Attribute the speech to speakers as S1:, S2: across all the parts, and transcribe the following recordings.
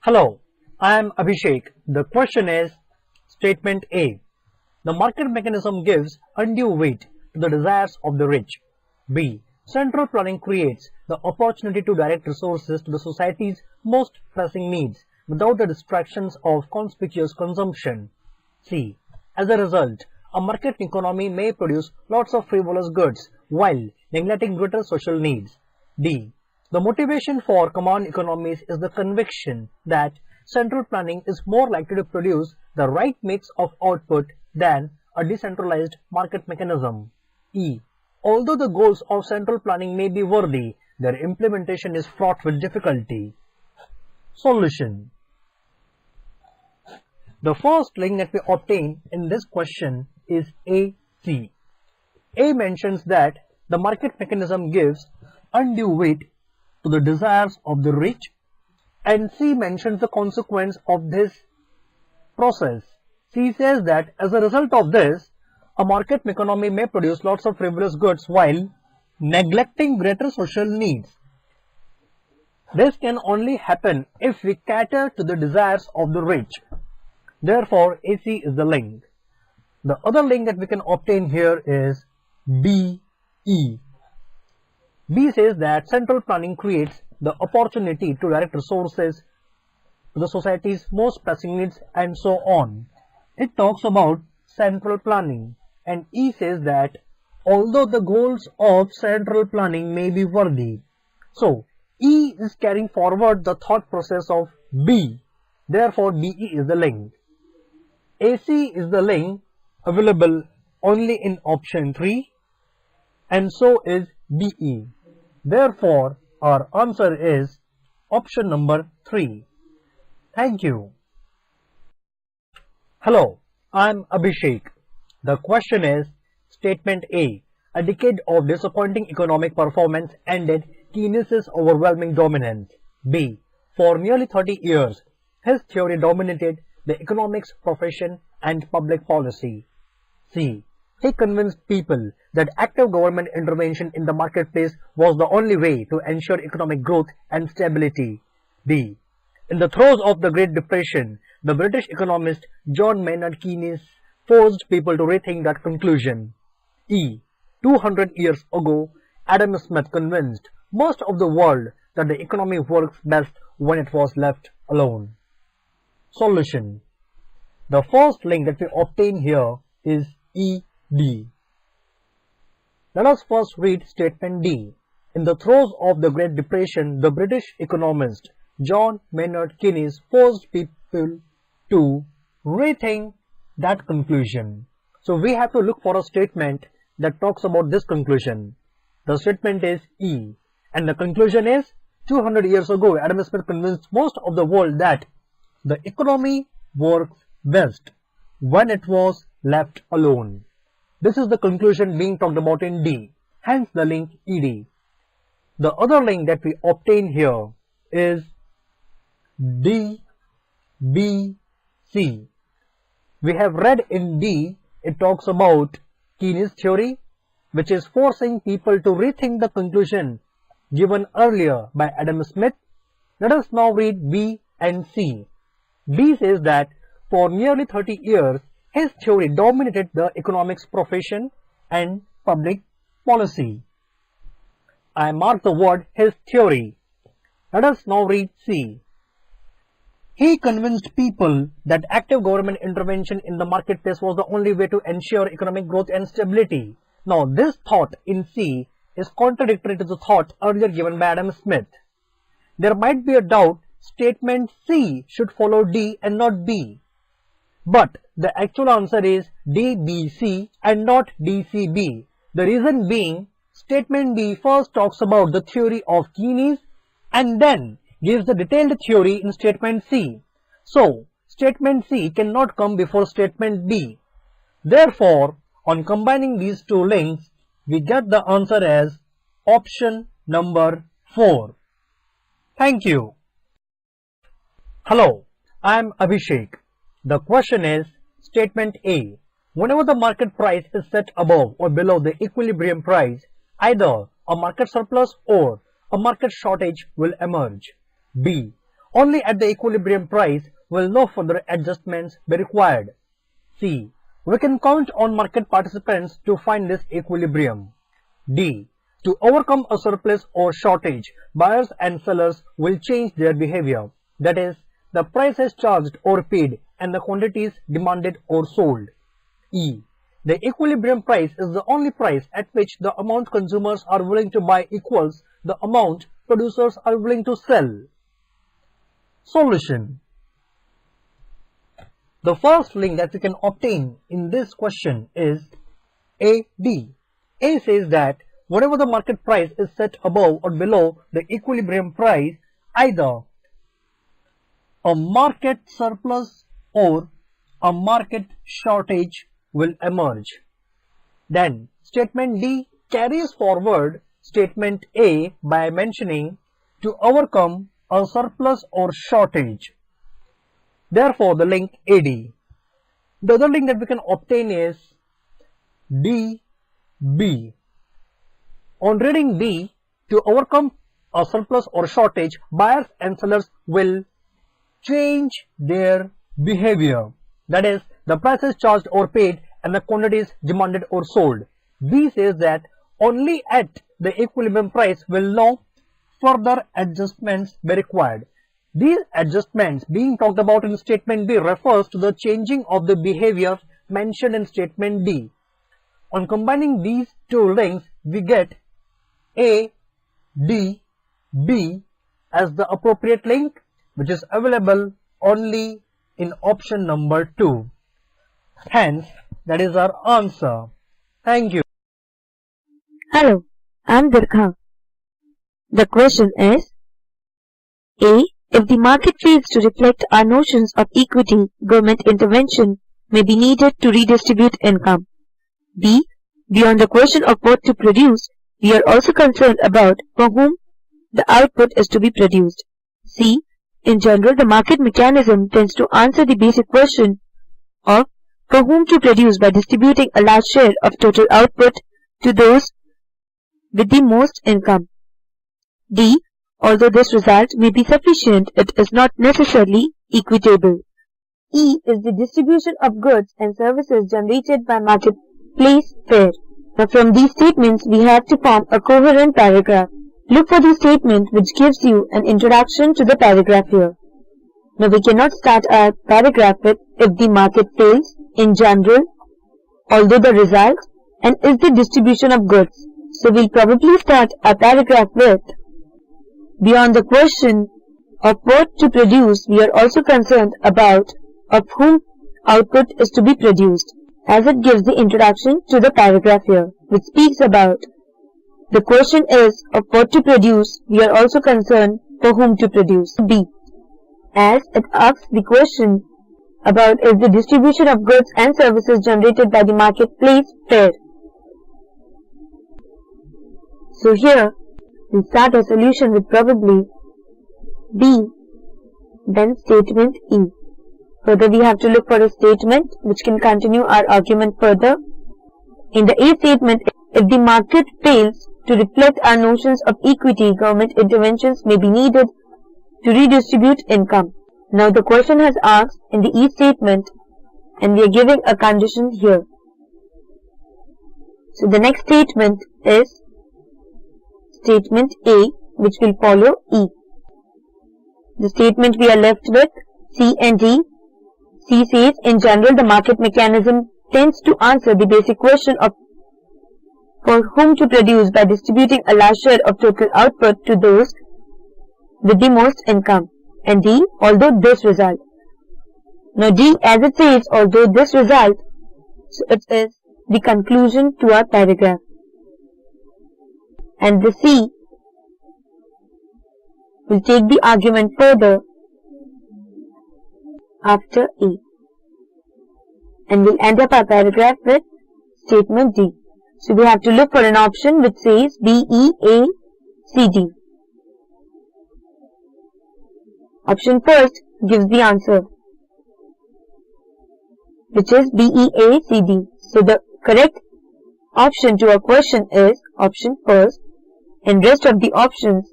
S1: Hello, I am Abhishek. The question is Statement A. The market mechanism gives undue weight to the desires of the rich. B. Central planning creates the opportunity to direct resources to the society's most pressing needs without the distractions of conspicuous consumption. C. As a result, a market economy may produce lots of frivolous goods while neglecting greater social needs. D. The motivation for command economies is the conviction that central planning is more likely to produce the right mix of output than a decentralized market mechanism. E. Although the goals of central planning may be worthy, their implementation is fraught with difficulty. Solution. The first link that we obtain in this question is AC. A mentions that the market mechanism gives undue weight to the desires of the rich, and C mentions the consequence of this process. C says that as a result of this, a market economy may produce lots of frivolous goods while neglecting greater social needs. This can only happen if we cater to the desires of the rich. Therefore, AC is the link. The other link that we can obtain here is BE. B says that central planning creates the opportunity to direct resources to the society's most pressing needs and so on. It talks about central planning, and E says that although the goals of central planning may be worthy. So, E is carrying forward the thought process of B. Therefore, BE is the link. AC is the link available only in option 3, and so is BE. Therefore, our answer is option number 3. Thank you. Hello, I am Abhishek. The question is Statement A. A decade of disappointing economic performance ended Keynes's overwhelming dominance. B. For nearly 30 years, his theory dominated the economics profession and public policy. C. He convinced people that active government intervention in the marketplace was the only way to ensure economic growth and stability. D. In the throes of the Great Depression, the British economist John Maynard Keynes forced people to rethink that conclusion. E. 200 years ago, Adam Smith convinced most of the world that the economy works best when it was left alone. Solution. The first link that we obtain here is ED. Let us first read Statement D. In the throes of the Great Depression, the British economist John Maynard Keynes forced people to rethink that conclusion. So we have to look for a statement that talks about this conclusion. The statement is E, and the conclusion is 200 years ago, Adam Smith convinced most of the world that the economy works best when it was left alone. This is the conclusion being talked about in D, hence the link ED. The other link that we obtain here is D, B, C. We have read in D, it talks about Keynes' theory, which is forcing people to rethink the conclusion given earlier by Adam Smith. Let us now read B and C. B says that for nearly 30 years, his theory dominated the economics profession and public policy. I mark the word his theory. Let us now read C. He convinced people that active government intervention in the marketplace was the only way to ensure economic growth and stability. Now, this thought in C is contradictory to the thought earlier given by Adam Smith. There might be a doubt statement C should follow D and not B. But the actual answer is DBC and not DCB. The reason being, statement B first talks about the theory of Keynes and then gives the detailed theory in statement C. So, statement C cannot come before statement B. Therefore, on combining these two links, we get the answer as option number 4. Thank you. Hello, I am Abhishek. The question is Statement A. Whenever the market price is set above or below the equilibrium price, either a market surplus or a market shortage will emerge. B. only at the equilibrium price will no further adjustments be required. C. We can count on market participants to find this equilibrium. D. To overcome a surplus or shortage, buyers and sellers will change their behavior. That is, the prices charged or paid and the quantities demanded or sold. E. The equilibrium price is the only price at which the amount consumers are willing to buy equals the amount producers are willing to sell. Solution. The first link that we can obtain in this question is AD. A says that whenever the market price is set above or below the equilibrium price, either a market surplus or a market shortage will emerge. Then statement D carries forward statement A by mentioning to overcome a surplus or shortage. Therefore, the link AD. The other link that we can obtain is DB. On reading B, to overcome a surplus or shortage, buyers and sellers will change their behavior. That is, the prices charged or paid and the quantities demanded or sold. B says that only at the equilibrium price will no further adjustments be required. These adjustments being talked about in statement B refers to the changing of the behavior mentioned in statement D. On combining these two links, we get A, D, B as the appropriate link, which is available only in option number 2. Hence, that is our answer. Thank you.
S2: Hello, I'm Gurukul. The question is A. If the market fails to reflect our notions of equity, government intervention may be needed to redistribute income. B. Beyond the question of what to produce, we are also concerned about for whom the output is to be produced. C. In general, the market mechanism tends to answer the basic question of for whom to produce by distributing a large share of total output to those with the most income. D. Although this result may be sufficient, it is not necessarily equitable. E is the distribution of goods and services generated by marketplace fair. Now from these statements, we have to form a coherent paragraph. Look for the statement which gives you an introduction to the paragraph here. Now we cannot start our paragraph with if the market fails, in general, although the result, and is the distribution of goods. So we'll probably start our paragraph with beyond the question of what to produce, we are also concerned about of whom output is to be produced, as it gives the introduction to the paragraph here, which speaks about the question is of what to produce, we are also concerned for whom to produce. B. As it asks the question about is the distribution of goods and services generated by the marketplace fair. So here, we start a solution with probably B, then statement E. Further, we have to look for a statement which can continue our argument further. In the A statement, if the market fails to reflect our notions of equity, government interventions may be needed to redistribute income. Now the question has asked in the E statement and we are giving a condition here. So the next statement is statement A, which will follow E. The statement we are left with C and D. C says, in general, the market mechanism tends to answer the basic question of for whom to produce by distributing a large share of total output to those with the most income. And D, although this result. Now D, as it says, although this result, so it is the conclusion to our paragraph. And the C will take the argument further after E. And we'll end up our paragraph with statement D. So we have to look for an option which says B, E, A, C, D. Option first gives the answer, which is B, E, A, C, D. So the correct option to our question is option first, and rest of the options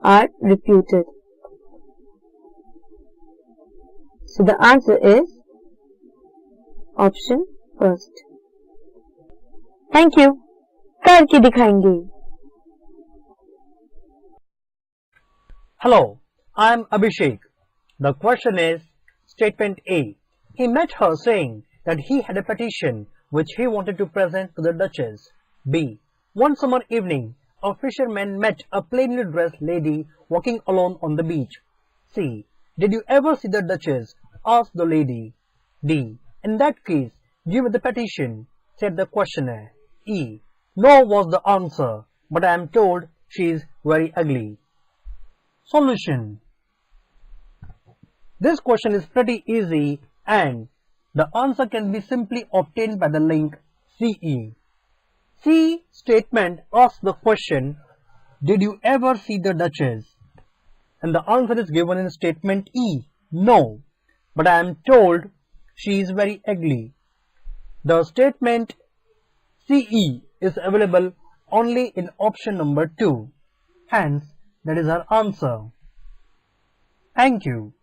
S2: are refuted. So the answer is option first. Thank you. करके दिखाएंगे.
S1: Hello, I'm Abhishek. The question is statement A. He met her saying that he had a petition which he wanted to present to the Duchess. B. One summer evening, a fisherman met a plainly dressed lady walking alone on the beach. C. Did you ever see the Duchess? Asked the lady. D. In that case, give me the petition, said the questioner. E. No was the answer, but I am told she is very ugly. Solution. This question is pretty easy and the answer can be simply obtained by the link CE. C statement asks the question, did you ever see the Duchess? And the answer is given in statement E, no, but I am told she is very ugly. The statement CE is available only in option number 2. Hence, that is our answer. Thank you.